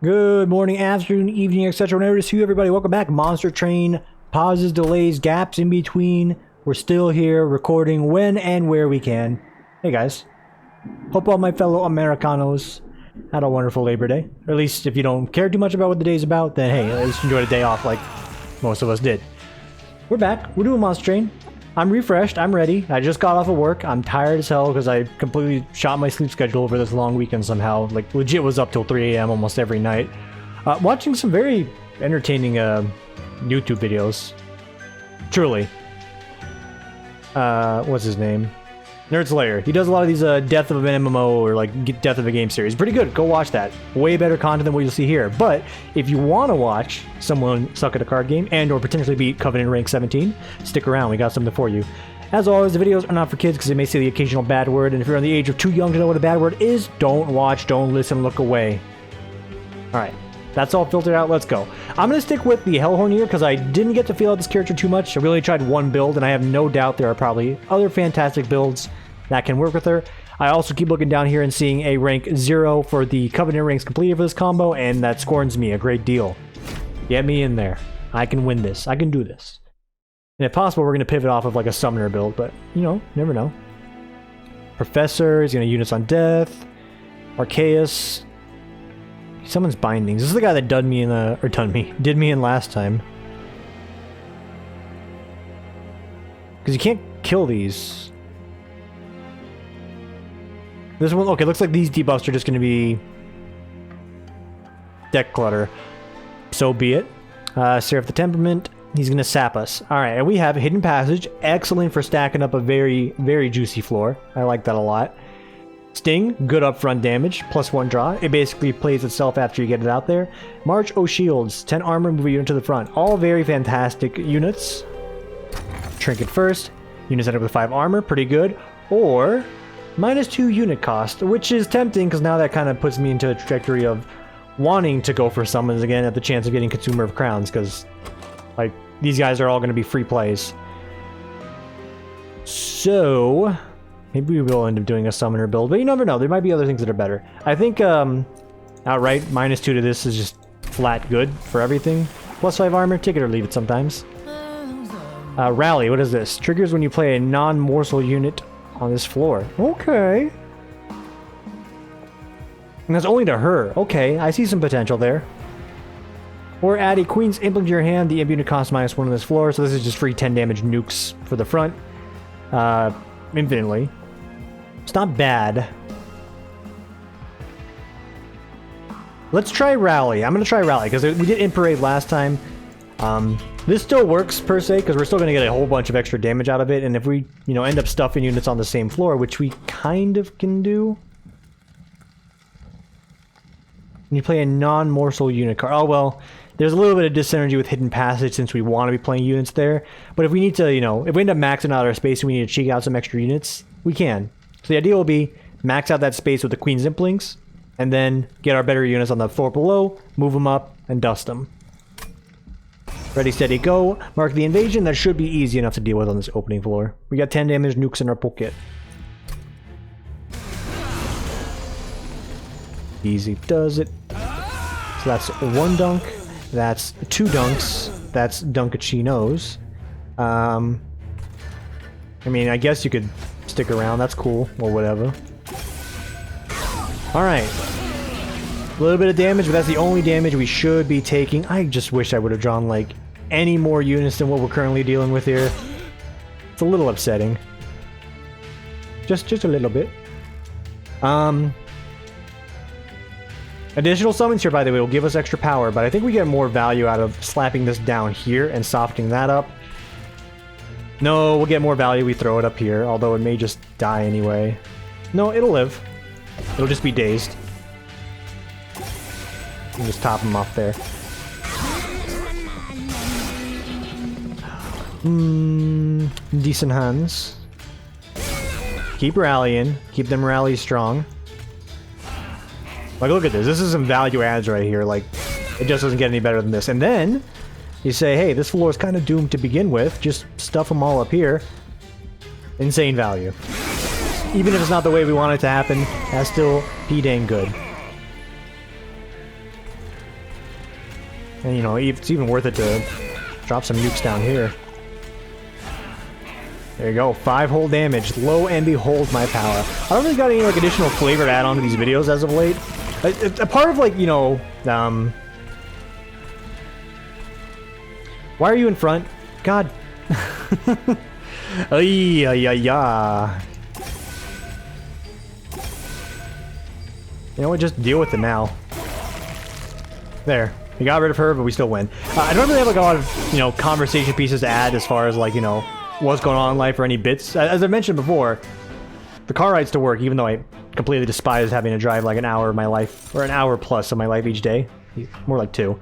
Good morning, afternoon, evening, etc. Whenever it's you, everybody. Welcome back. Monster Train. Pauses, delays, gaps in between. We're still here recording when and where we can. Hey guys. Hope all my fellow Americanos had a wonderful Labor Day. Or at least if you don't care too much about what the day's about, then hey, at least enjoy the day off like most of us did. We're back. We're doing Monster Train. I'm refreshed. I'm ready. I just got off of work. I'm tired as hell because I completely shot my sleep schedule over this long weekend somehow. Like, legit was up till 3 a.m. almost every night. Watching some very entertaining YouTube videos. Truly. What's his name? Nerd Slayer. He does a lot of these death of an MMO or like death of a game series. Pretty good. Go watch that. Way better content than what you'll see here. But if you want to watch someone suck at a card game and or potentially beat Covenant rank 17, stick around. We got something for you. As always, the videos are not for kids because they may say the occasional bad word. And if you're on the age of too young to know what a bad word is, don't watch, don't listen, look away. Alright. That's all filtered out. Let's go. I'm going to stick with the Hellhorn here because I didn't get to feel out this character too much. I really tried one build, and I have no doubt there are probably other fantastic builds that can work with her. I also keep looking down here and seeing a rank 0 for the Covenant ranks completed for this combo, and that scorns me a great deal. Get me in there. I can win this. I can do this. And if possible, we're going to pivot off of like a summoner build, but, you know, never know. Professor, he's going to units on death. Arceus. Someone's bindings. This is the guy that did me in last time. Because you can't kill these. This one, okay, looks like these debuffs are just going to be deck clutter. So be it. Seraph the Temperament, he's going to sap us. Alright, and we have Hidden Passage, excellent for stacking up a very, very juicy floor. I like that a lot. Sting, good upfront damage, +1 draw. It basically plays itself after you get it out there. March O Shields, 10 armor, move a unit to the front. All very fantastic units. Trinket first. Units end up with 5 armor, pretty good. Or -2 unit cost, which is tempting because now that kind of puts me into a trajectory of wanting to go for summons again at the chance of getting Consumer of Crowns because, like, these guys are all going to be free plays. So maybe we will end up doing a summoner build, but you never know. There might be other things that are better. I think outright -2 to this is just flat good for everything. +5 armor, take it or leave it sometimes. Rally, what is this? Triggers when you play a non-morsel unit on this floor. Okay. And that's only to her. Okay, I see some potential there. Or add a Queen's Implant to your hand. The imp unit costs -1 on this floor, so this is just free 10 damage nukes for the front. Infinitely. It's not bad. Let's try Rally. I'm going to try Rally, because we did Imp Parade last time. This still works, per se, because we're still going to get a whole bunch of extra damage out of it, and if we, you know, end up stuffing units on the same floor, which we kind of can do. And you play a non-morsel unit card. Oh, well, there's a little bit of dyssynergy with Hidden Passage since we want to be playing units there. But if we need to, you know, if we end up maxing out our space and we need to cheek out some extra units, we can. So the idea will be max out that space with the Queen's Implings, and then get our better units on the floor below, move them up, and dust them. Ready, steady, go. Mark the invasion. That should be easy enough to deal with on this opening floor. We got 10 damage nukes in our pocket. Easy does it. So that's 1 dunk. That's 2 dunks. That's Dunkachinos. I mean, I guess you could stick around. That's cool. Or whatever. Alright. A little bit of damage, but that's the only damage we should be taking. I just wish I would have drawn, like, any more units than what we're currently dealing with here. It's a little upsetting. Just a little bit. Additional summons here, by the way, will give us extra power, but I think we get more value out of slapping this down here and softening that up. No, we'll get more value, we throw it up here, although it may just die anyway. No, it'll live. It'll just be dazed. And just top him off there. Decent hands. Keep rallying. Keep them rally strong. Like, look at this. This is some value adds right here. Like, it just doesn't get any better than this. And then you say, hey, this floor is kind of doomed to begin with. Just stuff them all up here. Insane value. Even if it's not the way we want it to happen, that's still p-dang good. And, you know, it's even worth it to drop some nukes down here. There you go, 5 whole damage. Lo and behold, my power. I don't really got any like additional flavor to add on to these videos as of late. A part of like, you know, why are you in front? God. Ay, ay, ay, ay. You know what, just deal with it now. There. We got rid of her, but we still win. I don't really have like a lot of, you know, conversation pieces to add as far as like, you know, what's going on in life or any bits. As I mentioned before, the car rides to work, even though I completely despise having to drive like an hour of my life, or an hour plus of my life each day, more like 2,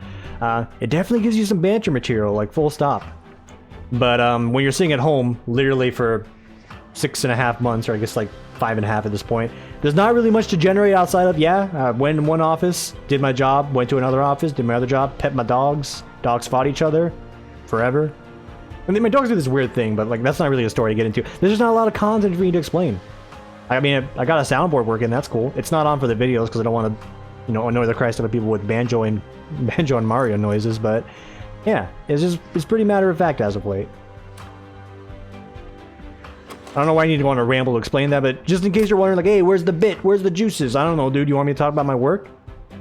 it definitely gives you some banter material, like full stop. But when you're sitting at home, literally for 6.5 months, or I guess like 5.5 at this point, there's not really much to generate outside of, went in one office, did my job, went to another office, did my other job, pet my dogs fought each other, forever. I mean, my dogs do this weird thing, but like that's not really a story to get into. There's just not a lot of content for me to explain. I mean, I got a soundboard working, that's cool. It's not on for the videos because I don't want to, you know, annoy the Christ out of people with banjo and Mario noises, but yeah, it's pretty matter of fact as of late. I don't know why I need to go on a ramble to explain that, but just in case you're wondering, like, hey, where's the bit? Where's the juices? I don't know, dude. You want me to talk about my work?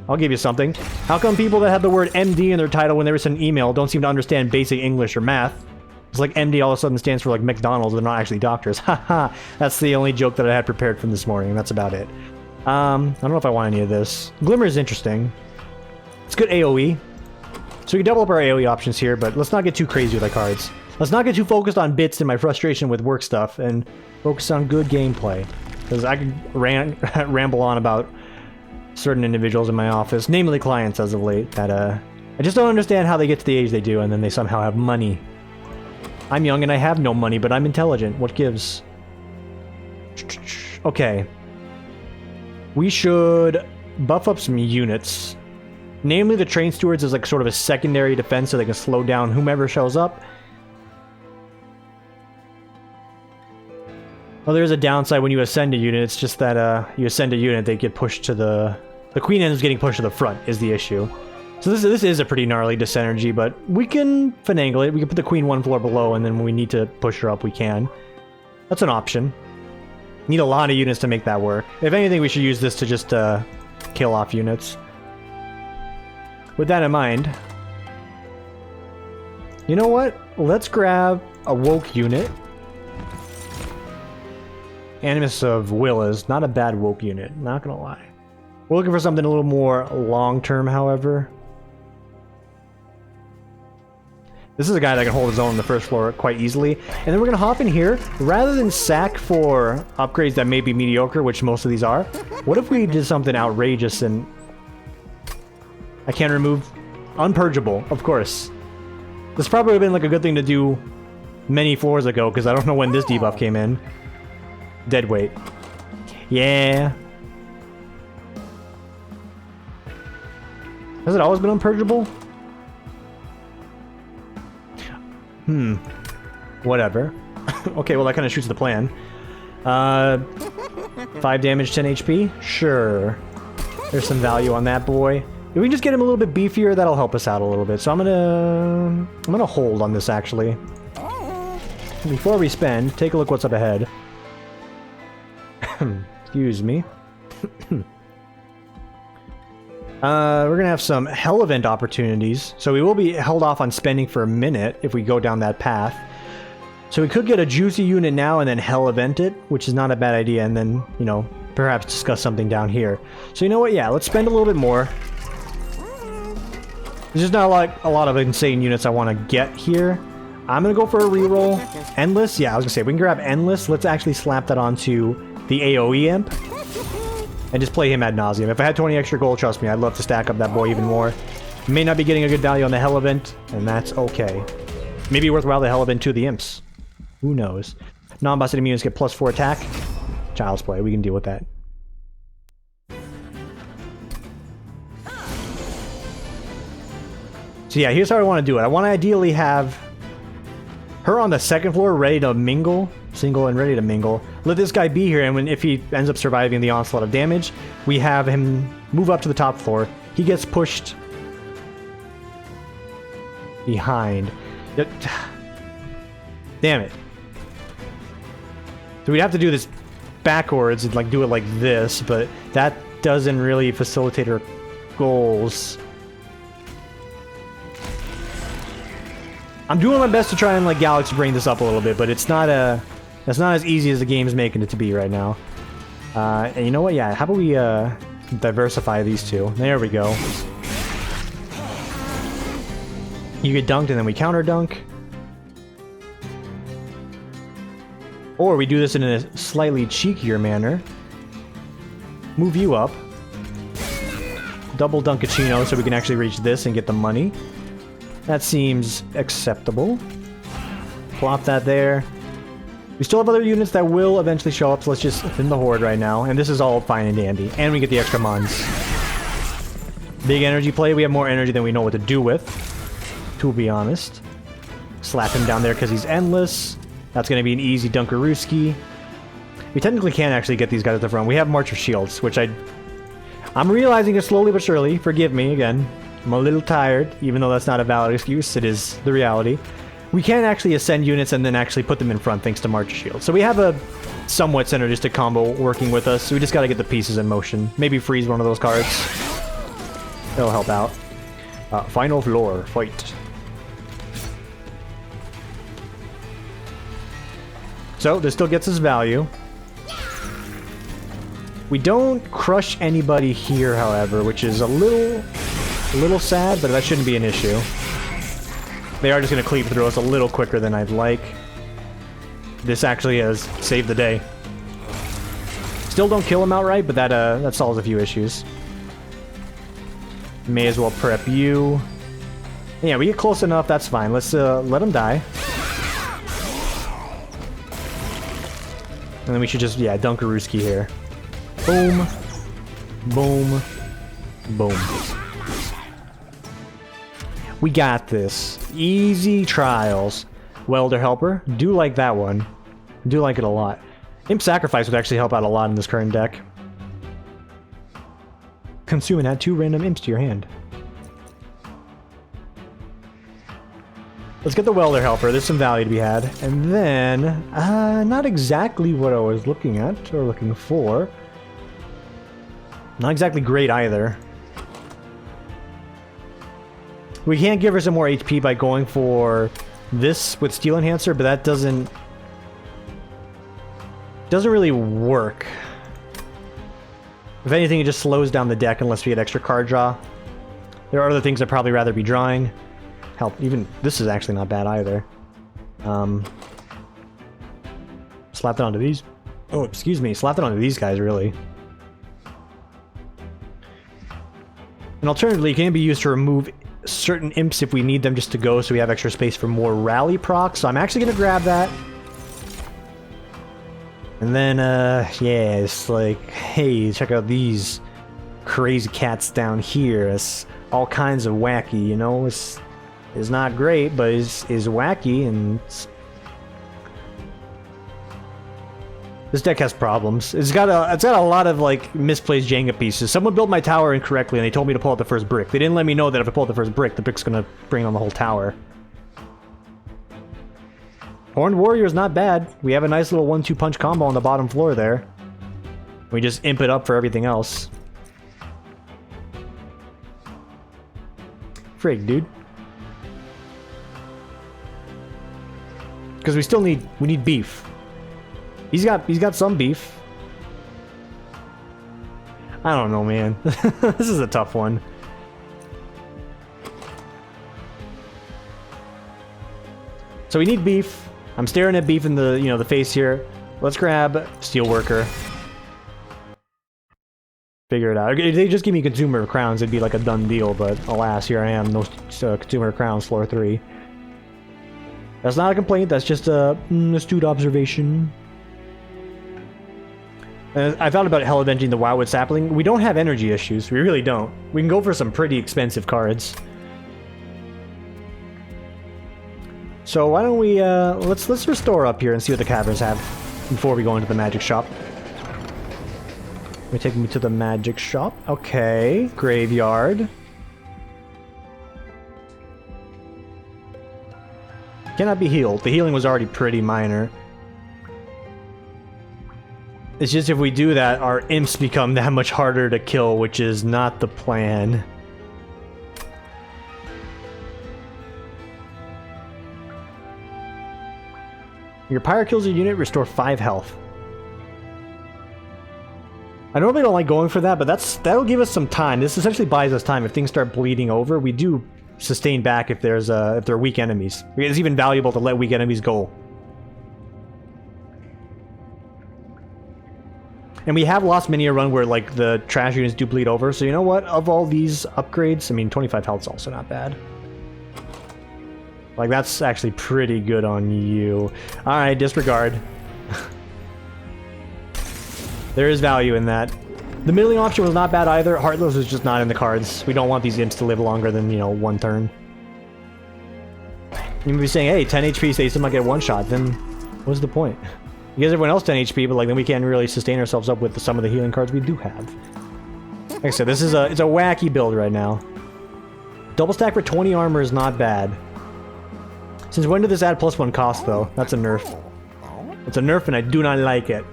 I'll give you something. How come people that have the word MD in their title when they send an email don't seem to understand basic English or math? It's like MD all of a sudden stands for like McDonald's, they're not actually doctors. Haha, that's the only joke that I had prepared from this morning, and that's about it. I don't know if I want any of this. Glimmer is interesting. It's good AoE. So we can double up our AoE options here, but let's not get too crazy with our cards. Let's not get too focused on bits and my frustration with work stuff, and focus on good gameplay. Because I could ramble on about certain individuals in my office, namely clients as of late, that I just don't understand how they get to the age they do, and then they somehow have money. I'm young and I have no money, but I'm intelligent. What gives? Okay. We should buff up some units. Namely, the train stewards is like sort of a secondary defense so they can slow down whomever shows up. Well, there's a downside when you ascend a unit. It's just that you ascend a unit, they get pushed to the queen ends up getting pushed to the front is the issue. So this is a pretty gnarly disenergy, but we can finagle it. We can put the queen 1 floor below, and then when we need to push her up, we can. That's an option. Need a lot of units to make that work. If anything, we should use this to just kill off units. With that in mind, you know what? Let's grab a woke unit. Animus of Will is not a bad woke unit, not gonna lie. We're looking for something a little more long-term, however. This is a guy that can hold his own on the first floor quite easily. And then we're gonna hop in here. Rather than sack for upgrades that may be mediocre, which most of these are, what if we did something outrageous and... I can't remove... Unpurgeable, of course. This probably would have been like a good thing to do many floors ago, because I don't know when this debuff came in. Dead weight. Yeah. Has it always been unpurgeable? Whatever. Okay, well that kind of shoots the plan. 5 damage, 10 HP? Sure. There's some value on that boy. If we can just get him a little bit beefier, that'll help us out a little bit. So I'm gonna hold on this actually. Before we spend, take a look what's up ahead. Excuse me. We're gonna have some hell event opportunities, so we will be held off on spending for a minute if we go down that path. So we could get a juicy unit now and then hell event it, which is not a bad idea, and then, you know, perhaps discuss something down here. So you know what, yeah, let's spend a little bit more. There's just not like a lot of insane units I want to get here. I'm gonna go for a reroll. Endless, yeah, I was gonna say, we can grab Endless. Let's actually slap that onto the AoE imp. And just play him ad nauseum. If I had 20 extra gold, trust me, I'd love to stack up that boy even more. May not be getting a good value on the hell event, and that's okay. Maybe worthwhile the hell event to the imps. Who knows? Non-busted immunities get +4 attack. Child's play, we can deal with that. So yeah, here's how I want to do it. I want to ideally have her on the second floor ready to mingle. Single and ready to mingle. Let this guy be here, and if he ends up surviving the onslaught of damage, we have him move up to the top floor. He gets pushed behind. Damn it. So we'd have to do this backwards and like do it like this, but that doesn't really facilitate our goals. I'm doing my best to try and like Galaxy bring this up a little bit, but it's not as easy as the game's making it to be right now. And you know what? Yeah, how about we diversify these two? There we go. You get dunked and then we counter dunk. Or we do this in a slightly cheekier manner. Move you up. Double Dunkachino so we can actually reach this and get the money. That seems acceptable. Plop that there. We still have other units that will eventually show up, so let's just thin the horde right now. And this is all fine and dandy. And we get the extra mons. Big energy play. We have more energy than we know what to do with, to be honest. Slap him down there because he's endless. That's going to be an easy Dunkarooski. We technically can actually get these guys at the front. We have March of Shields, which I'm realizing it slowly but surely. Forgive me again. I'm a little tired, even though that's not a valid excuse. It is the reality. We can actually ascend units and then actually put them in front thanks to March of Shields. So we have a somewhat synergistic combo working with us. So we just got to get the pieces in motion. Maybe freeze one of those cards. It'll help out. Final floor fight. So this still gets us value. We don't crush anybody here, however, which is a little sad, but that shouldn't be an issue. They are just going to cleave through us a little quicker than I'd like. This actually has saved the day. Still don't kill him outright, but that solves a few issues. May as well prep you. Yeah, we get close enough, that's fine. Let's let him die. And then we should just, yeah, Dunkarooski here. Boom. Boom. Boom. We got this. Easy trials. Welder Helper. Do like that one. Do like it a lot. Imp Sacrifice would actually help out a lot in this current deck. Consume and add 2 random imps to your hand. Let's get the Welder Helper. There's some value to be had. And then, not exactly what I was looking at or looking for. Not exactly great either. We can't give her some more HP by going for this with Steel Enhancer, but that doesn't really work. If anything, it just slows down the deck unless we get extra card draw. There are other things I'd probably rather be drawing. Help, even this is actually not bad either. Slap it onto these. Oh, excuse me. Slap it onto these guys, really. And alternatively, it can be used to remove certain imps if we need them just to go, so we have extra space for more rally procs. So I'm actually going to grab that. And then, yeah, it's like, hey, check out these crazy cats down here. It's all kinds of wacky, you know? It's not great, but is wacky, and this deck has problems. It's got a lot of like misplaced Jenga pieces. Someone built my tower incorrectly, and they told me to pull out the first brick. They didn't let me know that if I pull out the first brick, the brick's gonna bring on the whole tower. Horned Warrior's not bad. We have a nice little 1-2 punch combo on the bottom floor there. We just imp it up for everything else. Frig, dude. Because we need beef. He's got some beef. I don't know, man. This is a tough one. So we need beef. I'm staring at beef in the, you know, the face here. Let's grab Steelworker. Figure it out. If they just give me Consumer of Crowns, it'd be like a done deal, but alas, here I am, no Consumer of Crowns, floor 3. That's not a complaint, that's just a astute observation. I thought about Hell Avenging the Wildwood Sapling. We don't have energy issues, we really don't. We can go for some pretty expensive cards. So why don't we, let's restore up here and see what the caverns have before we go into the magic shop. You're taking me to the magic shop. Okay, graveyard. Cannot be healed. The healing was already pretty minor. It's just if we do that, our imps become that much harder to kill, which is not the plan. Your pyre kills a unit, restore 5 health. I normally don't like going for that, but that'll give us some time. This essentially buys us time. If things start bleeding over, we do sustain back if there are weak enemies. It's even valuable to let weak enemies go. And we have lost many a run where like the trash units do bleed over. So you know what? Of all these upgrades, I mean 25 health is also not bad. Like that's actually pretty good on you. All right, disregard. There is value in that. The middling option was not bad either. Heartless is just not in the cards. We don't want these imps to live longer than, you know, 1 turn. You may be saying, hey, 10 HP, so you still might get 1 shot. Then what's the point? You guys, everyone else 10 HP, but like then we can't really sustain ourselves up with some of the healing cards we do have. Like I said, it's a wacky build right now. Double stack for 20 armor is not bad. Since when did this add +1 cost though? That's a nerf. It's a nerf and I do not like it.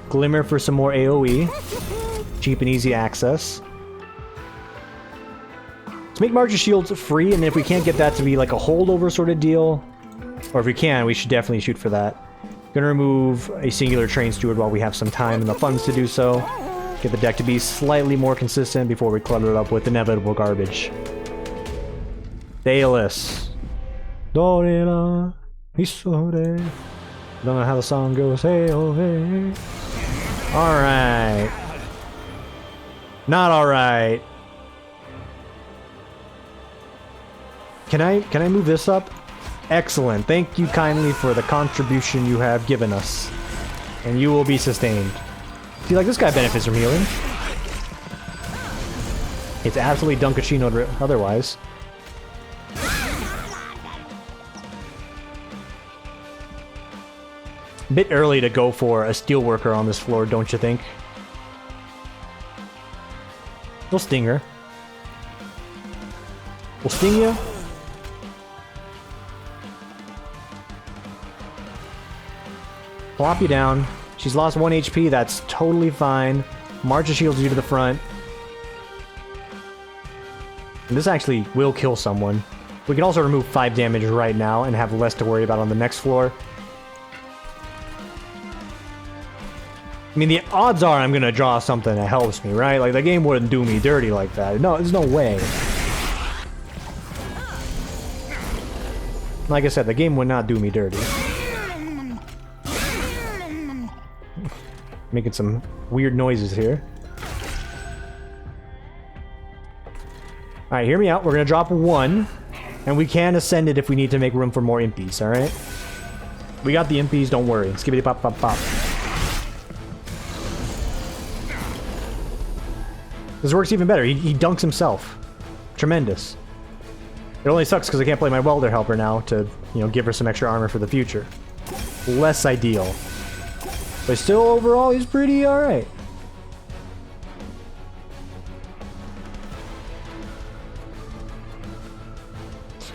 Glimmer for some more AoE. Cheap and easy access. Let's make March of Shields free, and then if we can't get that to be like a holdover sort of deal, or if we can, we should definitely shoot for that. Gonna remove a singular train steward while we have some time and the funds to do so. Get the deck to be slightly more consistent before we clutter it up with inevitable garbage. Daedalus. Dorela. Isore. Don't know how the song goes. Hey, oh, hey. Alright. Not alright. Can I move this up? Excellent. Thank you kindly for the contribution you have given us. And you will be sustained. See, like, this guy benefits from healing. It's absolutely Dunkachino otherwise. Bit early to go for a steelworker on this floor, don't you think? We'll sting her. We'll sting you. Plop you down. She's lost 1 HP, that's totally fine. March of Shields you to the front. And this actually will kill someone. We can also remove 5 damage right now and have less to worry about on the next floor. I mean, the odds are I'm gonna draw something that helps me, right? Like, the game wouldn't do me dirty like that. No, there's no way. Like I said, the game would not do me dirty. Making some weird noises here. Alright, hear me out. We're gonna drop 1. And we can ascend it if we need to make room for more impies, alright? We got the impies, don't worry. Skibbity pop pop pop. This works even better. He dunks himself. Tremendous. It only sucks because I can't play my welder helper now to, you know, give her some extra armor for the future. Less ideal. But still, overall, he's pretty alright.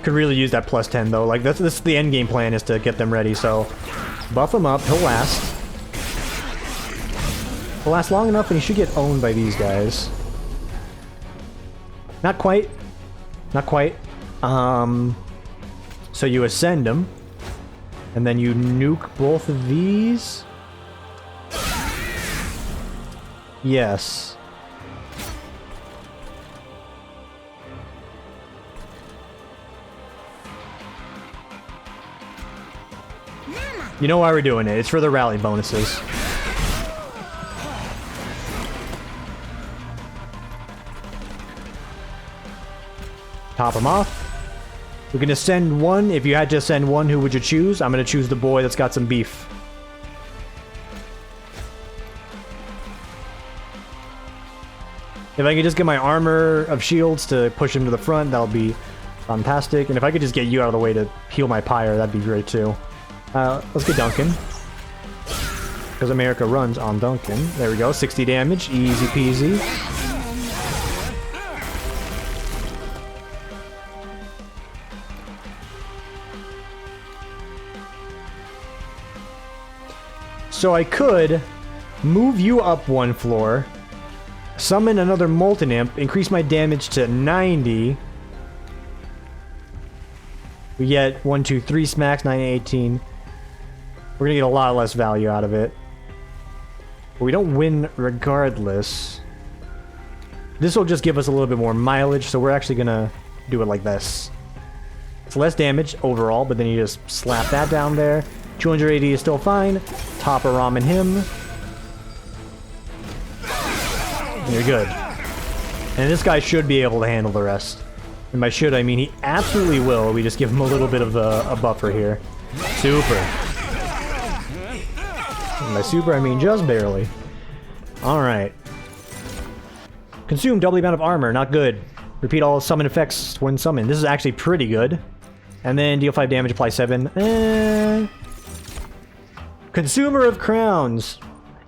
Could really use that +10 though. Like, that's the end game plan, is to get them ready, so buff him up, he'll last. He'll last long enough and he should get owned by these guys. Not quite. Not quite. So you ascend him. And then you nuke both of these. Yes. You know why we're doing it. It's for the rally bonuses. Top him off. We can ascend 1. If you had to ascend 1, who would you choose? I'm going to choose the boy that's got some beef. If I could just get my armor of shields to push him to the front, that would be fantastic. And if I could just get you out of the way to heal my pyre, that'd be great too. Let's get Duncan. Because America runs on Duncan. There we go, 60 damage, easy peasy. So I could move you up 1 floor, summon another Molten Imp, increase my damage to 90. We get 1, 2, 3 smacks, 9, 18. We're gonna get a lot less value out of it. But we don't win regardless. This will just give us a little bit more mileage, so we're actually gonna do it like this. It's less damage overall, but then you just slap that down there. 280 is still fine. Top a ramen him. You're good. And this guy should be able to handle the rest. And by should, I mean he absolutely will. We just give him a little bit of a buffer here. Super. And by super, I mean just barely. Alright. Consume double the amount of armor. Not good. Repeat all summon effects when summoned. This is actually pretty good. And then deal 5 damage, apply 7. Consumer of Crowns.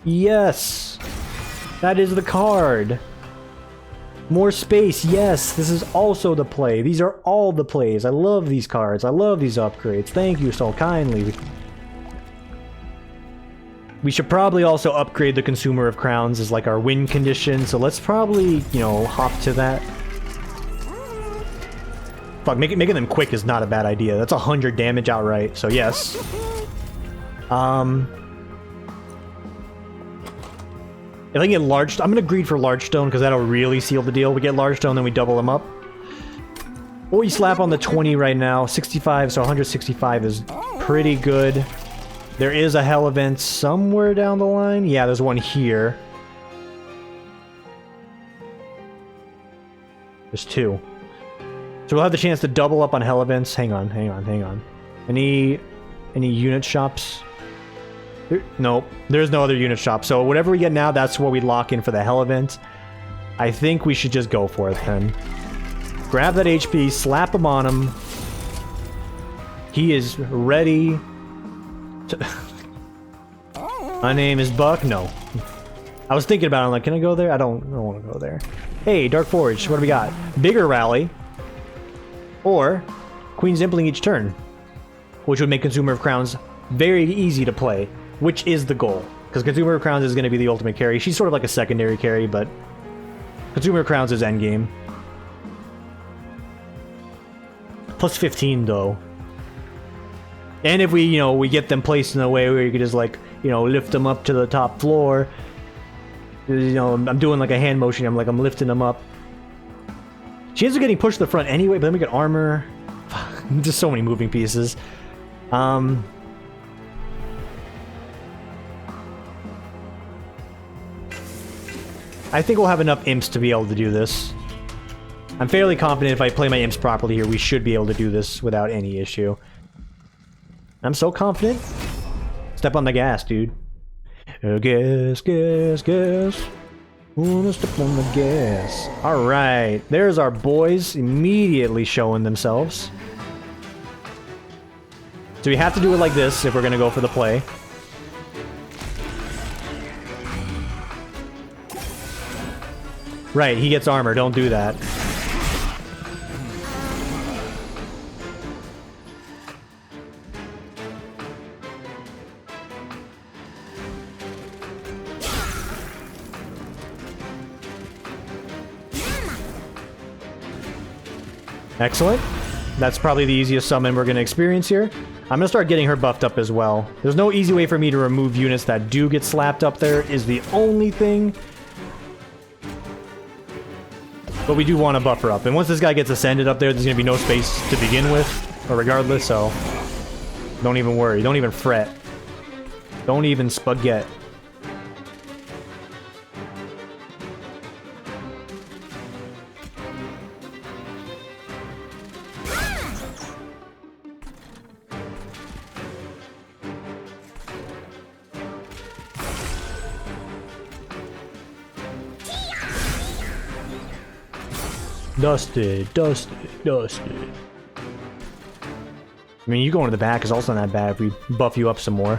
Yes. That is the card. More space. Yes. This is also the play. These are all the plays. I love these cards. I love these upgrades. Thank you so kindly. We should probably also upgrade the Consumer of Crowns as like our win condition. So let's probably, you know, hop to that. Fuck, making them quick is not a bad idea. That's 100 damage outright, so yes. If I can get large, I'm gonna greed for large stone because that'll really seal the deal. We get large stone, then we double them up. Or we slap on the 20 right now, 65, so 165 is pretty good. There is a hell event somewhere down the line. Yeah, there's one here. There's 2. So we'll have the chance to double up on hell events. Hang on. Any unit shops? Nope, there's no other unit shop. So whatever we get now, that's what we lock in for the hell event. I think we should just go for it then. Grab that HP, slap him on him. He is ready to... My name is Buck. No. I was thinking about it. I'm like, can I go there? I don't want to go there. Hey, Dark Forge, what do we got? Bigger rally. Or Queen's Impling each turn, which would make Consumer of Crowns very easy to play, which is the goal. Because Consumer of Crowns is going to be the ultimate carry. She's sort of like a secondary carry, but Consumer of Crowns is endgame. Plus 15, though. And if we, you know, we get them placed in a way where you could just, like, you know, lift them up to the top floor. You know, I'm doing like a hand motion. I'm lifting them up. She ends up getting pushed to the front anyway, but then we get armor. Just so many moving pieces. I think we'll have enough imps to be able to do this. I'm fairly confident if I play my imps properly here, we should be able to do this without any issue. I'm so confident. Step on the gas, dude. Gas. Wanna step on the gas. Alright, there's our boys immediately showing themselves. So we have to do it like this if we're gonna go for the play. Right, he gets armor, don't do that. Excellent. That's probably the easiest summon we're going to experience here. I'm going to start getting her buffed up as well. There's no easy way for me to remove units that do get slapped up there is the only thing. But we do want to buff her up. And once this guy gets ascended up there, there's going to be no space to begin with, or regardless, so don't even worry. Don't even fret. Don't even spaghetti. Dusted. I mean, you going to the back is also not bad if we buff you up some more.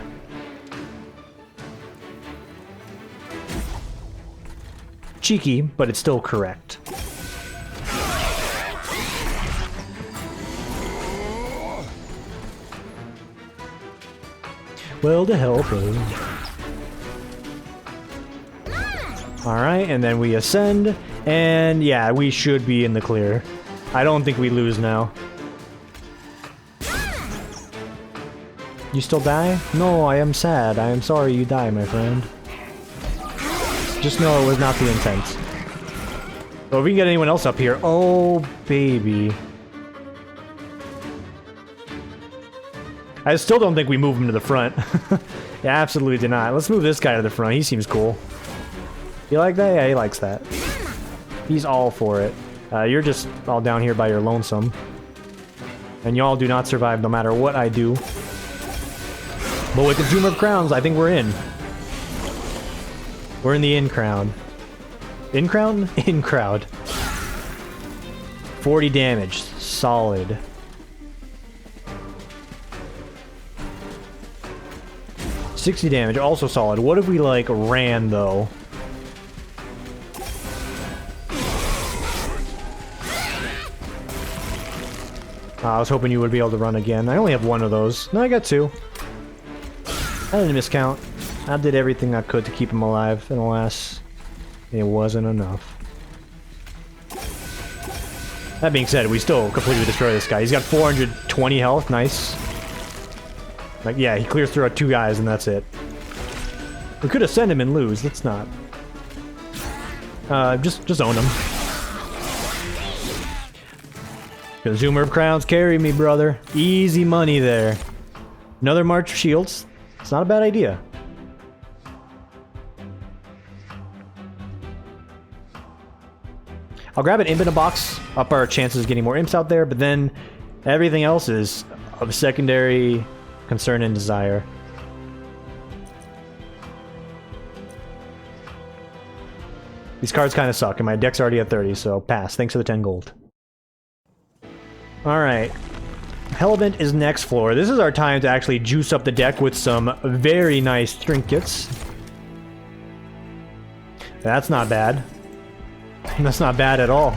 Cheeky, but it's still correct. Well, to help her. Alright, and then we ascend, and yeah, we should be in the clear. I don't think we lose now. You still die? No, I am sad. I am sorry you die, my friend. Just know it was not the intent. But if we can get anyone else up here. Oh, baby. I still don't think we move him to the front. Yeah, absolutely did not. Let's move this guy to the front. He seems cool. You like that? Yeah, he likes that. He's all for it. You're just all down here by your lonesome. And y'all do not survive no matter what I do. But with Consumer of Crowns, I think we're in. We're in the in-crown. In-crown? In-crowd. 40 damage. Solid. $60 damage. Also solid. What if we, like, ran, though? I was hoping you would be able to run again. I only have one of those. No, I got two. I didn't miscount. I did everything I could to keep him alive, and alas, it wasn't enough. That being said, we still completely destroy this guy. He's got 420 health, nice. Like, yeah, he clears through 2 guys, and that's it. We could have sent him and lose, let's not. Just own him. Consumer of Crowns, carry me, brother. Easy money there. Another March of Shields. It's not a bad idea. I'll grab an imp in a box, up our chances of getting more imps out there, but then everything else is of secondary concern and desire. These cards kind of suck, and my deck's already at 30, so pass. Thanks for the 10 gold. Alright. Hellevent is next floor. This is our time to actually juice up the deck with some very nice trinkets. That's not bad. That's not bad at all.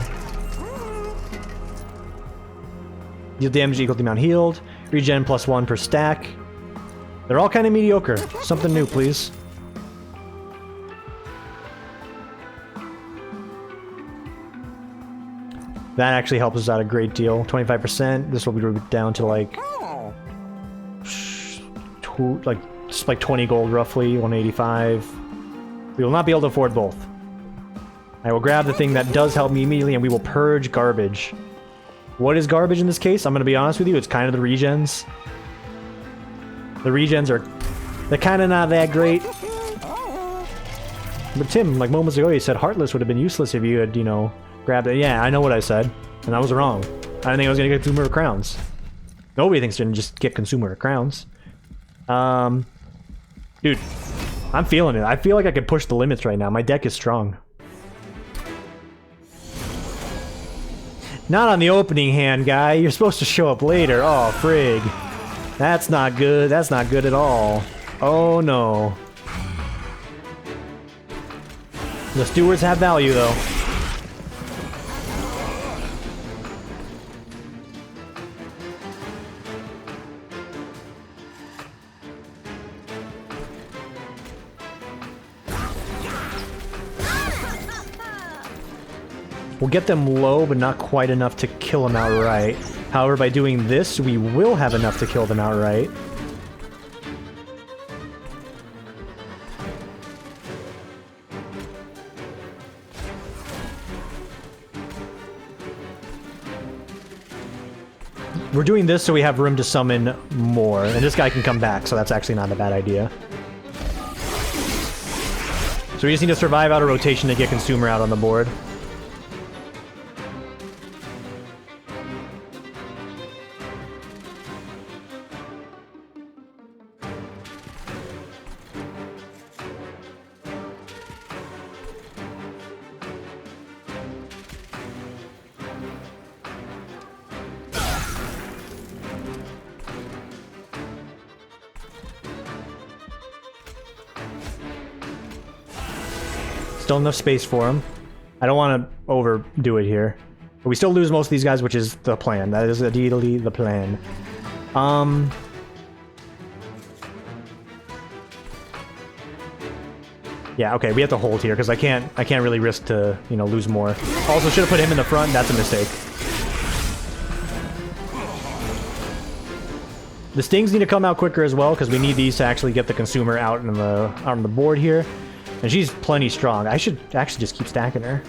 Deal damage equal to the amount healed. Regen +1 per stack. They're all kind of mediocre. Something new, please. That actually helps us out a great deal. 25%. This will be down to like... just like 20 gold roughly. 185. We will not be able to afford both. I will grab the thing that does help me immediately, and we will purge garbage. What is garbage in this case? I'm going to be honest with you, it's kind of the regens. The regens are... they're kind of not that great. But Tim, like moments ago, you said Heartless would have been useless if you had, you know, grabbed it. Yeah, I know what I said, and I was wrong. I didn't think I was going to get Consumer of Crowns. Nobody thinks to just get Consumer of Crowns. Dude, I'm feeling it. I feel like I could push the limits right now. My deck is strong. Not on the opening hand, guy. You're supposed to show up later. Oh, frig. That's not good. That's not good at all. Oh, no. The stewards have value, though. We'll get them low, but not quite enough to kill them outright. However, by doing this, we will have enough to kill them outright. We're doing this so we have room to summon more, and this guy can come back, so that's actually not a bad idea. So we just need to survive out a rotation to get Consumer out on the board. Still enough space for him. I don't want to overdo it here. But we still lose most of these guys, which is the plan. That is indeed the plan. Yeah, okay, we have to hold here because I can't really risk to, you know, lose more. Also, should have put him in the front. That's a mistake. The stings need to come out quicker as well because we need these to actually get the consumer out on the board here. And she's plenty strong. I should actually just keep stacking her.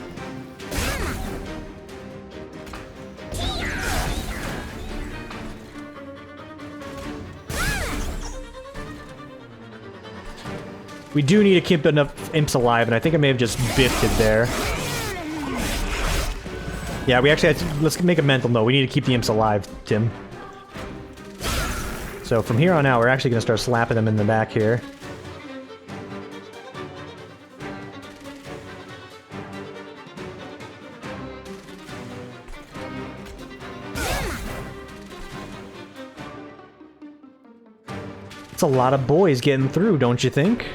We do need to keep enough imps alive, and I think I may have just biffed it there. Yeah, we actually have to, let's make a mental note. We need to keep the imps alive, Tim. So from here on out, we're actually going to start slapping them in the back here. It's a lot of boys getting through, don't you think?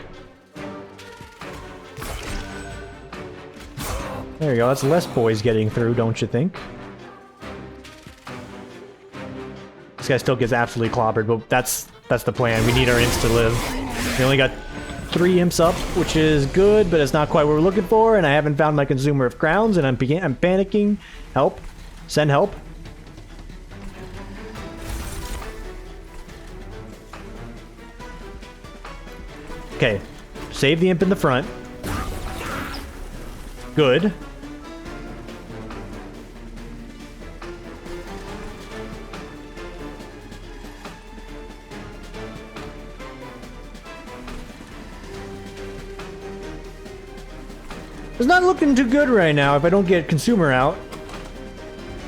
There you go, that's less boys getting through, don't you think? This guy still gets absolutely clobbered, but that's the plan. We need our imps to live. We only got 3 imps up, which is good, but it's not quite what we're looking for, and I haven't found my consumer of crowns, and I'm panicking. Help. Send help. Okay. Save the imp in the front. Good. It's not looking too good right now if I don't get consumer out.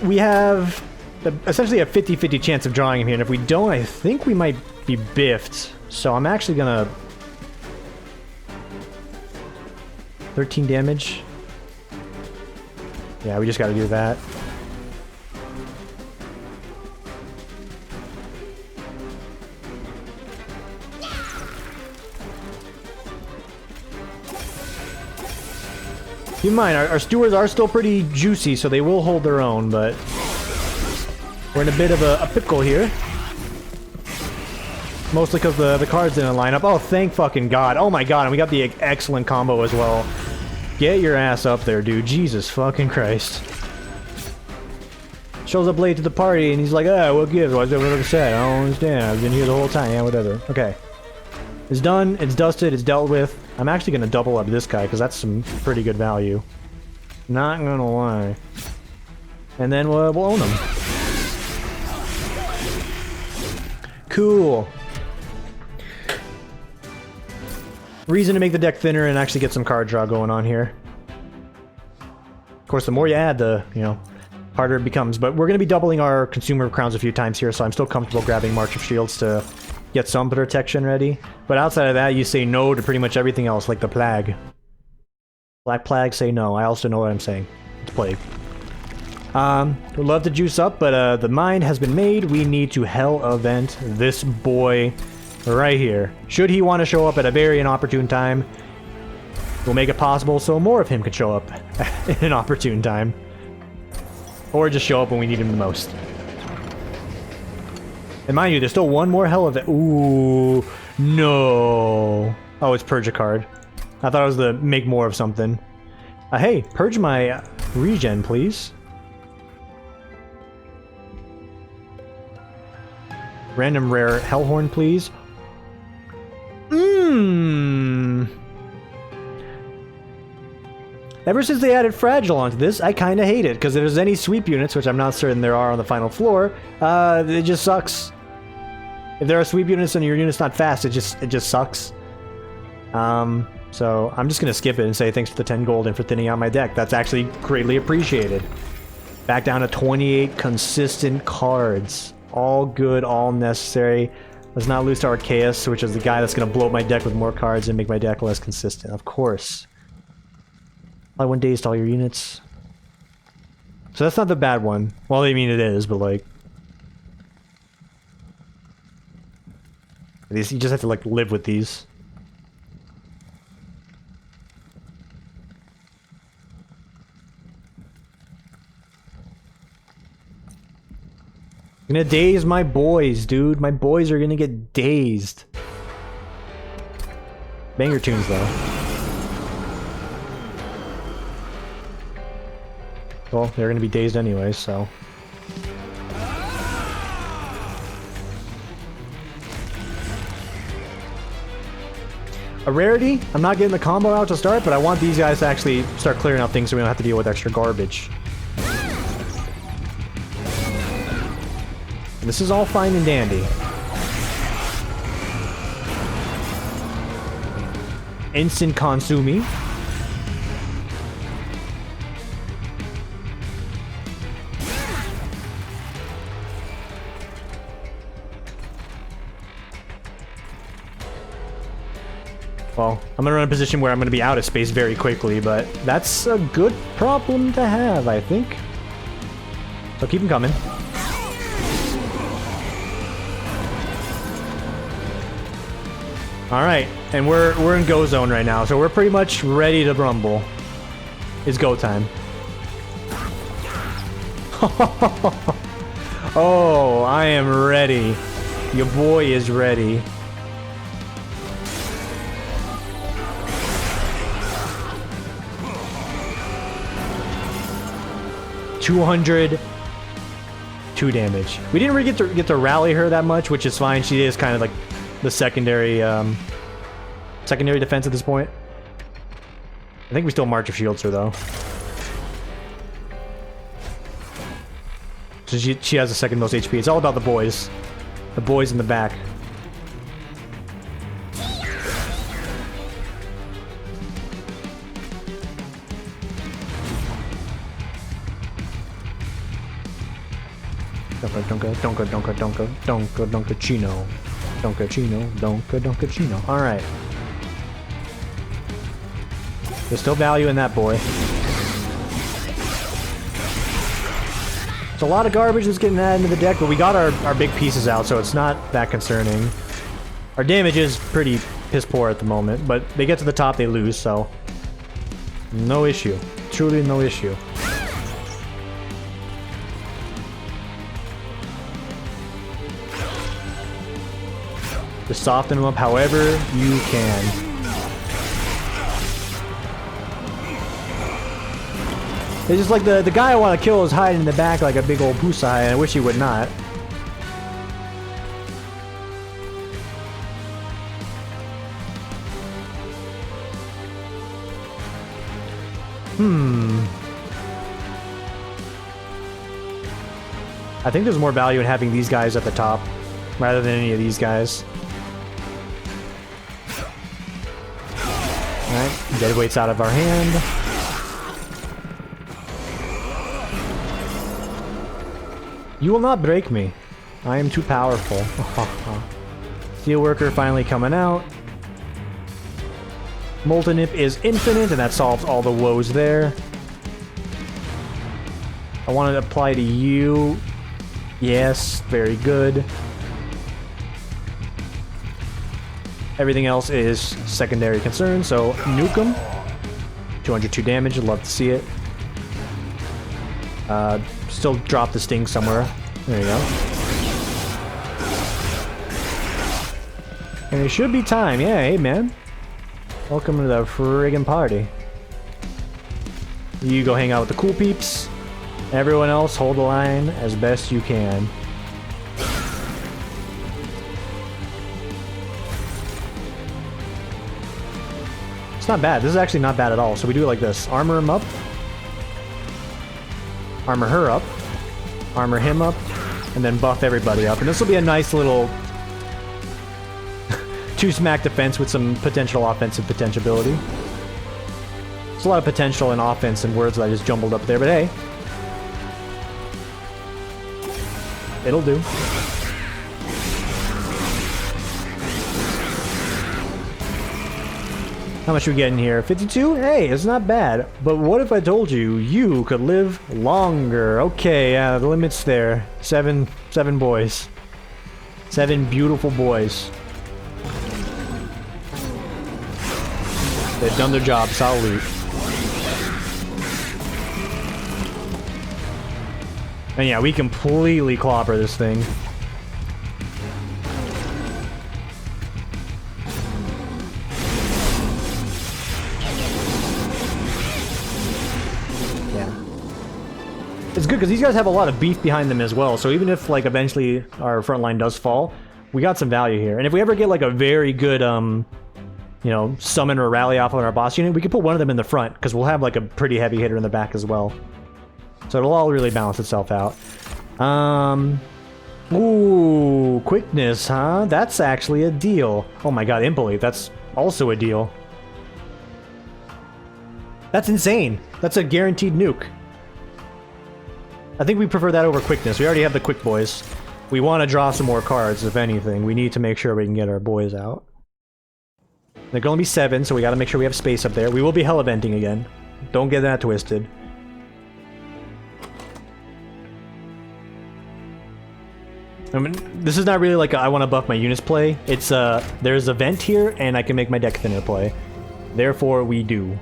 We have essentially a 50-50 chance of drawing him here, and if we don't, I think we might be biffed. So I'm actually gonna... 13 damage. Yeah, we just gotta do that. Keep in mind, our stewards are still pretty juicy, so they will hold their own, but we're in a bit of a pickle here. Mostly because the cards didn't line up. Oh, thank fucking God. Oh my God, and we got the excellent combo as well. Get your ass up there, dude. Jesus fucking Christ. Shows up late to the party, and he's like, ah, what gives? Why's everyone sad? I don't understand. I've been here the whole time. Yeah, whatever. Okay. It's done. It's dusted. It's dealt with. I'm actually going to double up this guy, because that's some pretty good value. Not gonna lie. And then we'll own him. Cool. Reason to make the deck thinner and actually get some card draw going on here. Of course, the more you add, the, you know, harder it becomes. But we're going to be doubling our consumer crowns a few times here, so I'm still comfortable grabbing March of Shields to get some protection ready. But outside of that, you say no to pretty much everything else, like the Plague. Black Plague, say no. I also know what I'm saying. It's Plague. Would love to juice up, but the mind has been made. We need to hell event this boy right here. Should he want to show up at a very inopportune time, we'll make it possible so more of him could show up in an opportune time. Or just show up when we need him the most. And mind you, there's still one more hell event. Ooh, no. Oh, it's Purge a card. I thought it was the make more of something. Hey, purge my regen, please. Random rare Hellhorn, please. Ever since they added Fragile onto this, I kind of hate it, because if there's any sweep units, which I'm not certain there are on the final floor, it just sucks. If there are sweep units and your unit's not fast, it just sucks. So I'm just going to skip it and say thanks for the 10 gold and for thinning out my deck. That's actually greatly appreciated. Back down to 28 consistent cards. All good, all necessary. Let's not lose to Arceus, which is the guy that's going to blow up my deck with more cards and make my deck less consistent. Of course. I went dazed all your units. So that's not the bad one. Well, I mean it is, but like... You just have to like live with these. I'm gonna daze my boys, dude. My boys are gonna get dazed. Banger tunes, though. Well, they're going to be dazed anyway, so... A rarity, I'm not getting the combo out to start, but I want these guys to actually start clearing out things so we don't have to deal with extra garbage. And this is all fine and dandy. Instant consumi. Well, I'm gonna run a position where I'm gonna be out of space very quickly, but that's a good problem to have, I think. So keep them coming. Alright, and we're in go zone right now, so we're pretty much ready to rumble. It's go time. Oh, I am ready. Your boy is ready. $202 damage. We didn't really get to rally her that much, which is fine. She is kind of like the secondary defense at this point. I think we still March of Shields her though. So she has the second most HP. It's all about the boys. The boys in the back. Donka chino. Alright. There's still value in that boy. It's a lot of garbage that's getting added into the deck, but we got our big pieces out, so it's not that concerning. Our damage is pretty piss poor at the moment, but they get to the top, they lose, so... No issue. Truly no issue. Just soften them up however you can. It's just like the guy I want to kill is hiding in the back like a big old pusai, and I wish he would not. I think there's more value in having these guys at the top rather than any of these guys. Alright, deadweight's out of our hand. You will not break me. I am too powerful. Steelworker finally coming out. Molten Nip is infinite, and that solves all the woes there. I want to apply to you. Yes, very good. Everything else is secondary concern, so nuke him. 202 damage, love to see it. Still drop the sting somewhere. There you go. And it should be time. Yeah, hey man. Welcome to the friggin' party. You go hang out with the cool peeps. Everyone else, hold the line as best you can. It's not bad. This is actually not bad at all. So we do it like this. Armor him up. Armor her up. Armor him up. And then buff everybody up. And this will be a nice little... two-smack defense with some potential offensive potentiability. There's a lot of potential in offense and words that I just jumbled up there, but hey. It'll do. How much are we getting here? 52? Hey, it's not bad. But what if I told you you could live longer? Okay, yeah, the limit's there. Seven boys. 7 beautiful boys. They've done their job. Salute. And yeah, we completely clobber this thing. Yeah. It's good because these guys have a lot of beef behind them as well. So even if like eventually our front line does fall, we got some value here. And if we ever get like a very good, you know, summon or rally off on our boss unit, we can put one of them in the front because we'll have like a pretty heavy hitter in the back as well. So it'll all really balance itself out. Ooh, quickness, huh? That's actually a deal. Oh my god, Impelate, that's also a deal. That's insane. That's a guaranteed nuke. I think we prefer that over quickness. We already have the quick boys. We want to draw some more cards, if anything. We need to make sure we can get our boys out. They're going to be 7, so we got to make sure we have space up there. We will be hell eventing again. Don't get that twisted. I mean, this is not really like a, I want to buff my units play. It's there's a vent here, and I can make my deck thinner play. Therefore, we do.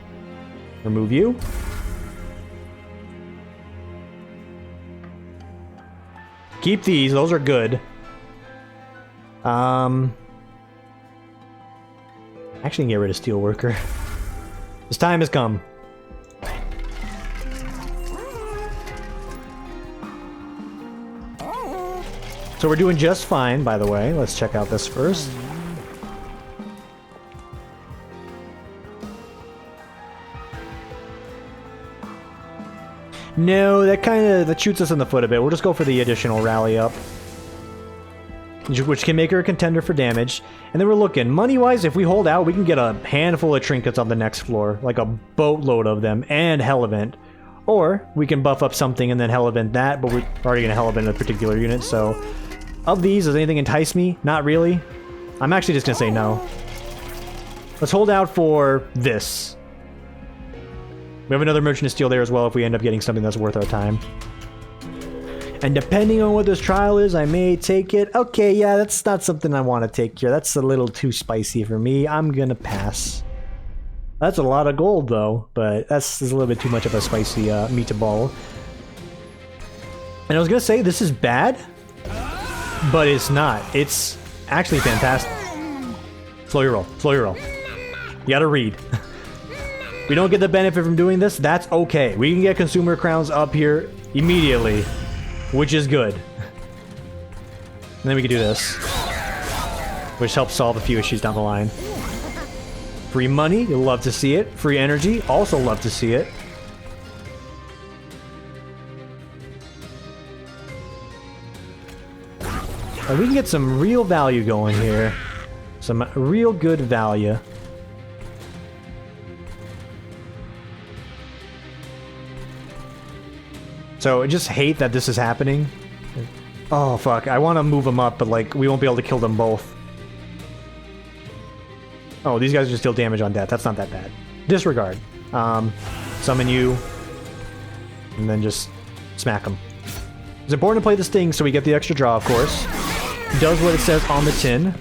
Remove you. Keep these, those are good. Actually, get rid of Steelworker. This time has come. So we're doing just fine, by the way. Let's check out this first. No, that shoots us in the foot a bit. We'll just go for the additional rally up, which can make her a contender for damage. And then we're looking money-wise. If we hold out, we can get a handful of trinkets on the next floor, like a boatload of them, and hell event. Or we can buff up something and then hell event that. But we're already gonna hell event a particular unit. So, of these, does anything entice me? Not really. I'm actually just gonna say no. Let's hold out for this. We have another Merchant of Steel there as well if we end up getting something that's worth our time. And depending on what this trial is, I may take it. Okay, yeah, that's not something I want to take here. That's a little too spicy for me. I'm gonna pass. That's a lot of gold, though, but that's a little bit too much of a spicy meatball. And I was gonna say, this is bad, but it's not. It's actually fantastic. Slow your roll. Slow your roll. You gotta read. We don't get the benefit from doing this, that's okay. We can get consumer crowns up here immediately, which is good. And then we can do this, which helps solve a few issues down the line. Free money, you'll love to see it. Free energy, also love to see it. And we can get some real value going here. Some real good value. So I just hate that this is happening. Oh fuck, I want to move them up, but like we won't be able to kill them both. Oh, these guys just deal damage on death. That's not that bad. Disregard. Summon you. And then just smack them. It's important to play this thing so we get the extra draw, of course. Does what it says on the tin.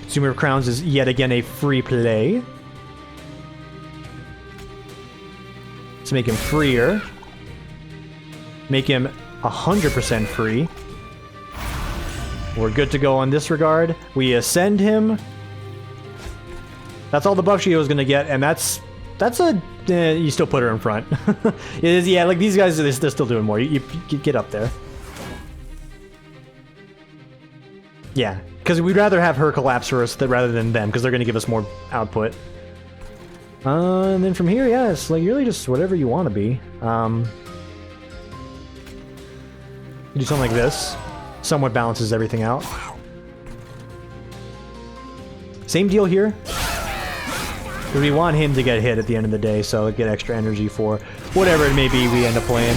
Consumer of Crowns is yet again a free play. Let's make him freer. Make him 100% free. We're good to go on this regard. We ascend him. That's all the buff she was gonna get, and that's a you still put her in front. It is, yeah, like these guys, they're still doing more. You get up there. Yeah, because we'd rather have her collapse first rather than them, because they're gonna give us more output. And then from here, yeah, it's like really just whatever you want to be. You do something like this. Somewhat balances everything out. Same deal here. We want him to get hit at the end of the day, so get extra energy for whatever it may be we end up playing.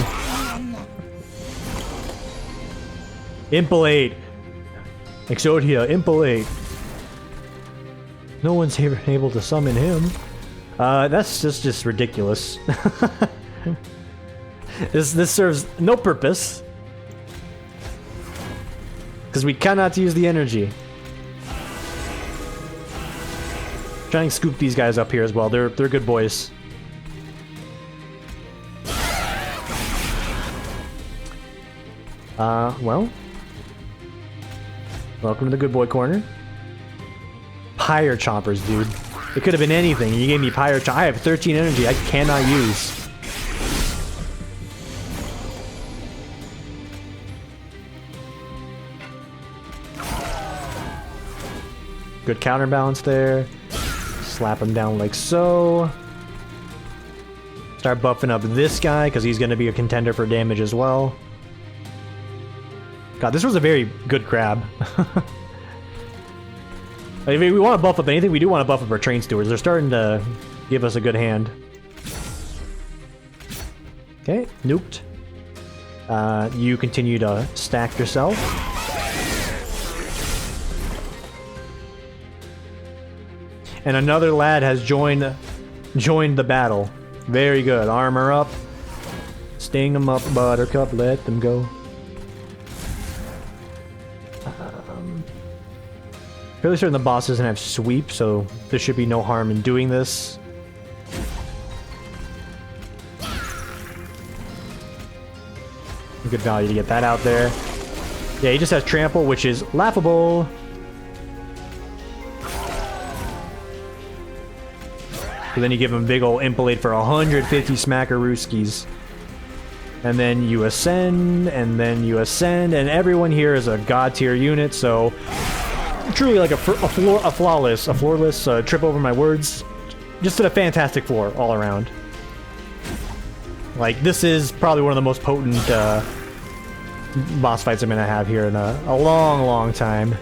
Impelate. Exodia, Impelate. No one's ever able to summon him. That's just ridiculous. This serves no purpose. Because we cannot use the energy. Trying to scoop these guys up here as well. They're good boys. Well. Welcome to the good boy corner. Pyre chompers, dude. It could have been anything. You gave me pyre chomp. I have 13 energy I cannot use. Good counterbalance there. Slap him down like so. Start buffing up this guy, because he's going to be a contender for damage as well. God, this was a very good crab. If we want to buff up anything, we do want to buff up our train stewards. They're starting to give us a good hand. Okay, nuked. You continue to stack yourself. And another lad has joined the battle. Very good. Armor up. Sting them up, Buttercup. Let them go. Fairly certain the boss doesn't have sweep, so there should be no harm in doing this. Good value to get that out there. Yeah, he just has trample, which is laughable. And then you give him a big ol' impalade for 150 smackarooskies. And then you ascend, and then you ascend, and everyone here is a god tier unit, so truly like a flawless trip over my words. Just a fantastic floor all around. Like, this is probably one of the most potent boss fights I'm gonna have here in a long time.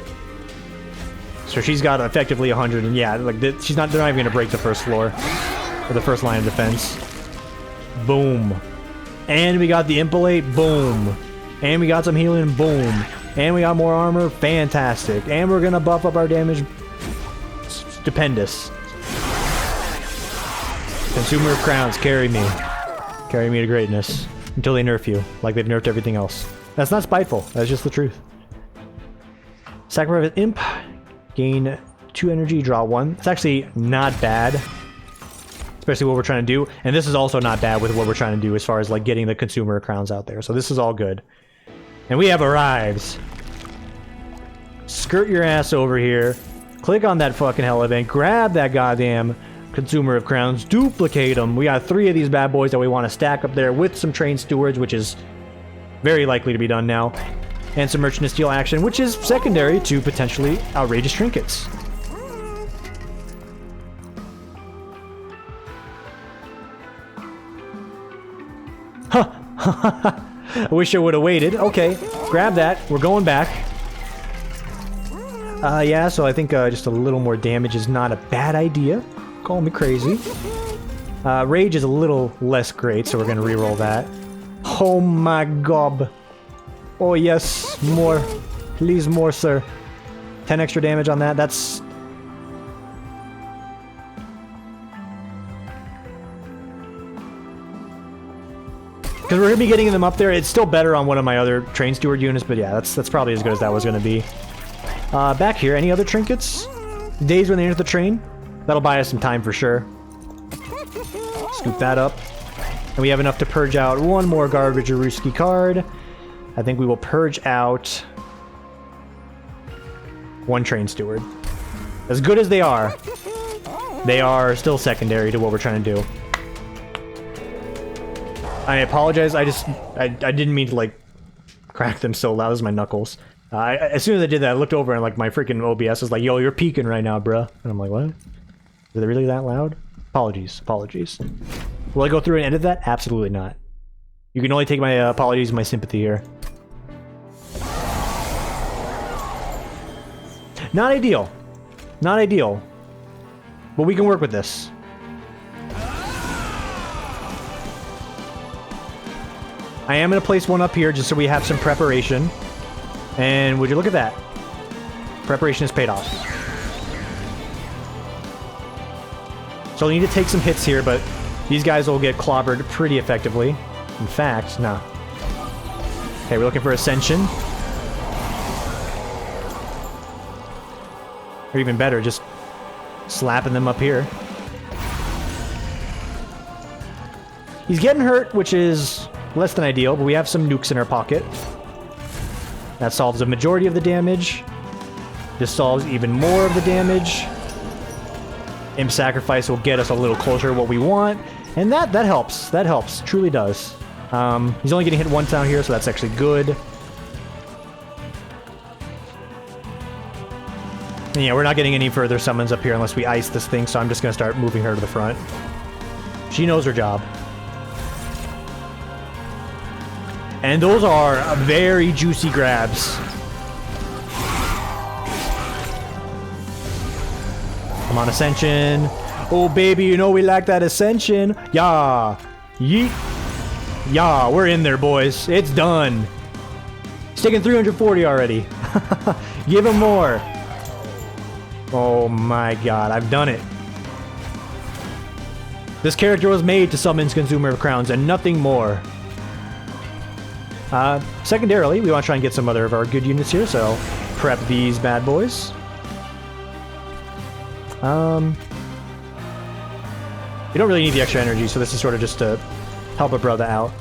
So she's got effectively 100, and yeah, like they're not even gonna break the first floor or the first line of defense. Boom, and we got the impalate. Boom, and we got some healing. Boom, and we got more armor. Fantastic, and we're gonna buff up our damage. Stupendous. Consumer of crowns, carry me. Carry me to greatness. Until they nerf you, like they've nerfed everything else. That's not spiteful, that's just the truth. Sacrifice Imp. Gain 2 energy, draw 1. It's actually not bad. Especially what we're trying to do. And this is also not bad with what we're trying to do as far as like getting the consumer crowns out there. So this is all good. And we have arrived. Skirt your ass over here. Click on that fucking hell event. Grab that goddamn consumer of crowns, duplicate them. We got 3 of these bad boys that we want to stack up there with some trained stewards, which is very likely to be done now, and some merchant of steel action, which is secondary to potentially outrageous trinkets. Huh. I wish I would have waited. Okay, grab that. We're going back. Yeah, so I think just a little more damage is not a bad idea. Call me crazy. Rage is a little less great, so we're gonna reroll that. Oh my god. Oh yes, more. Please more, sir. 10 extra damage on that, that's... Because we're gonna be getting them up there. It's still better on one of my other train steward units, but yeah, that's probably as good as that was gonna be. Back here, any other trinkets? Days when they enter the train? That'll buy us some time for sure. Scoop that up. And we have enough to purge out one more garbage Aruski card. I think we will purge out 1 train steward. As good as they are still secondary to what we're trying to do. I apologize, I didn't mean to like crack them so loud as my knuckles. As soon as I did that, I looked over and like my freaking OBS was like, yo, you're peaking right now, bruh. And I'm like, what? Is it really that loud? Apologies. Will I go through and edit that? Absolutely not. You can only take my apologies and my sympathy here. Not ideal. Not ideal. But we can work with this. I am going to place one up here just so we have some preparation. And would you look at that? Preparation has paid off. So we need to take some hits here, but these guys will get clobbered pretty effectively. In fact, no. Okay, we're looking for Ascension. Or even better, just slapping them up here. He's getting hurt, which is less than ideal, but we have some nukes in our pocket. That solves a majority of the damage. This solves even more of the damage. Imp Sacrifice will get us a little closer to what we want. And that helps. That helps. Truly does. He's only getting hit once down here, so that's actually good. And yeah, we're not getting any further summons up here unless we ice this thing, so I'm just going to start moving her to the front. She knows her job. And those are very juicy grabs. Come on, Ascension. Oh, baby, you know we like that Ascension. Yeah. Yeet. Yeah, we're in there, boys. It's done. He's taking 340 already. Give him more. Oh my god, I've done it. This character was made to summon Consumer of Crowns and nothing more. Secondarily, we want to try and get some other of our good units here, so prep these bad boys. You don't really need the extra energy, so this is sort of just to help a brother out.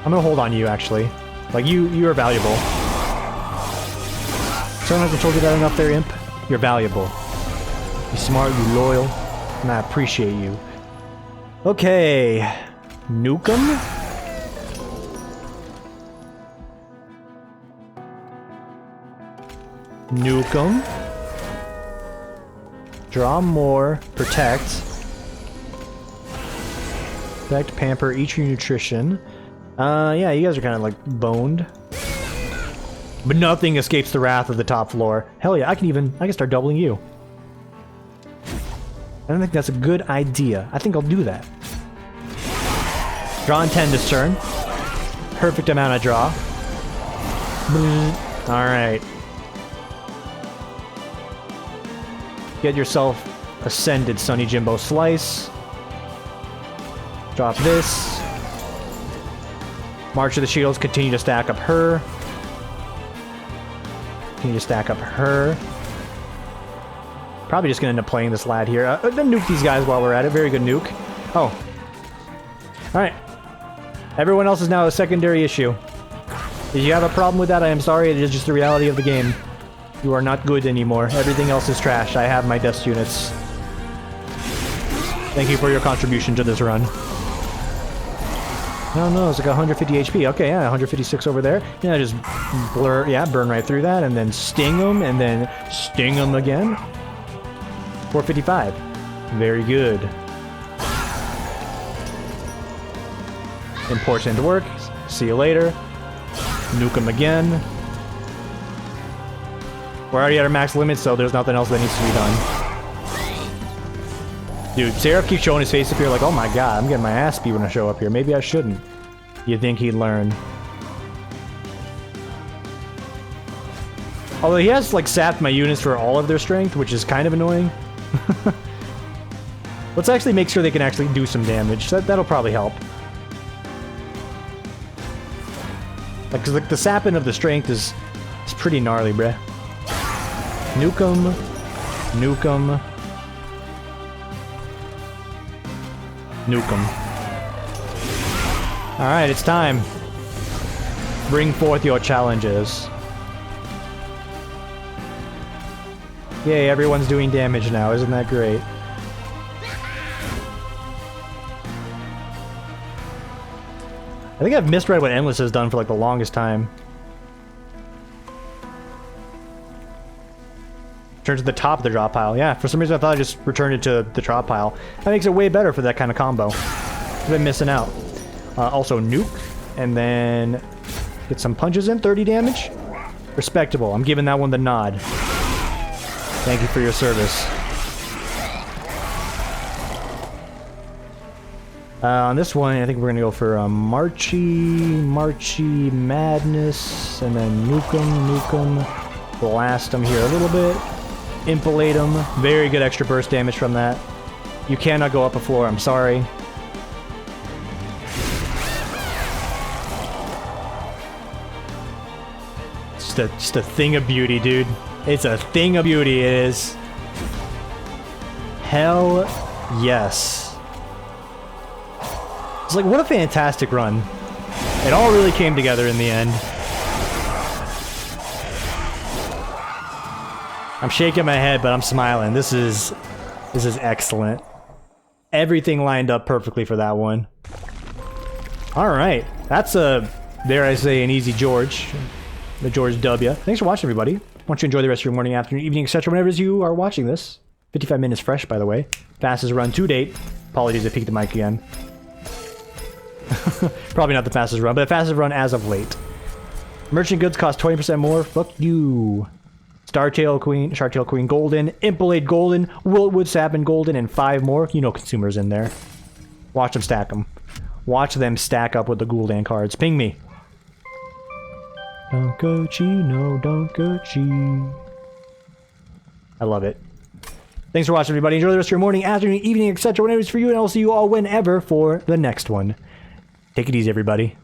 I'm gonna hold on you, actually. Like, you are valuable. Someone hasn't told you that enough there, Imp? You're valuable. You're smart, you're loyal, and I appreciate you. Okay. Nuke 'em? Nuke 'em. Draw more. Protect. Protect, pamper, eat your nutrition. Yeah, you guys are kind of like boned. But nothing escapes the wrath of the top floor. Hell yeah, I can start doubling you. I don't think that's a good idea. I think I'll do that. Draw in 10 this turn. Perfect amount of draw. Alright. Get yourself Ascended Sunny Jimbo Slice. Drop this. March of the Shields, continue to stack up her. Continue to stack up her. Probably just gonna end up playing this lad here. Nuke these guys while we're at it. Very good nuke. Oh. Alright. Everyone else is now a secondary issue. If you have a problem with that, I am sorry. It is just the reality of the game. You are not good anymore. Everything else is trash. I have my best units. Thank you for your contribution to this run. Oh no, it's like 150 HP. Okay, yeah, 156 over there. Yeah, just burn right through that, and then sting them, and then sting them again. 455. Very good. Important work. See you later. Nuke them again. We're already at our max limit, so there's nothing else that needs to be done. Dude, Seraph keeps showing his face up here like, oh my god, I'm getting my ass beat when I show up here. Maybe I shouldn't. You'd think he'd learn. Although he has, like, sapped my units for all of their strength, which is kind of annoying. Let's actually make sure they can actually do some damage. That'll probably help. Like, 'cause the sapping of the strength is pretty gnarly, bruh. Nuke 'em. Nuke 'em. Nuke 'em. Alright, it's time. Bring forth your challenges. Yay, everyone's doing damage now. Isn't that great? I think I've misread what Endless has done for like the longest time. Turns to the top of the drop pile. Yeah, for some reason I thought I just returned it to the drop pile. That makes it way better for that kind of combo. I've been missing out. Also nuke, and then get some punches in. 30 damage. Respectable. I'm giving that one the nod. Thank you for your service. On this one, I think we're gonna go for Marchy Madness, and then nuke 'em, blast them here a little bit, impalate them. Very good extra burst damage from that. You cannot go up a floor, I'm sorry. Just a thing of beauty, dude. It's a thing of beauty, it is. Hell yes. It's like, what a fantastic run. It all really came together in the end. I'm shaking my head, but I'm smiling. This is excellent. Everything lined up perfectly for that one. Alright. That's dare I say, an easy George. The George W. Thanks for watching, everybody. want you to enjoy the rest of your morning, afternoon, evening, etc. whenever you are watching this. 55 minutes fresh, by the way. Fastest run to date. Apologies, I peeked the mic again. Probably not the fastest run, but the fastest run as of late. Merchant goods cost 20% more. Fuck you. Shardtail Queen Golden, Impalade Golden, Wiltwood Sapin Golden, and 5 more. You know consumers in there. Watch them stack them. Watch them stack up with the Gul'dan cards. Ping me. Don't go chi, no, don't go chi. I love it. Thanks for watching, everybody. Enjoy the rest of your morning, afternoon, evening, etc. Whenever it's for you, and I'll see you all whenever for the next one. Take it easy, everybody.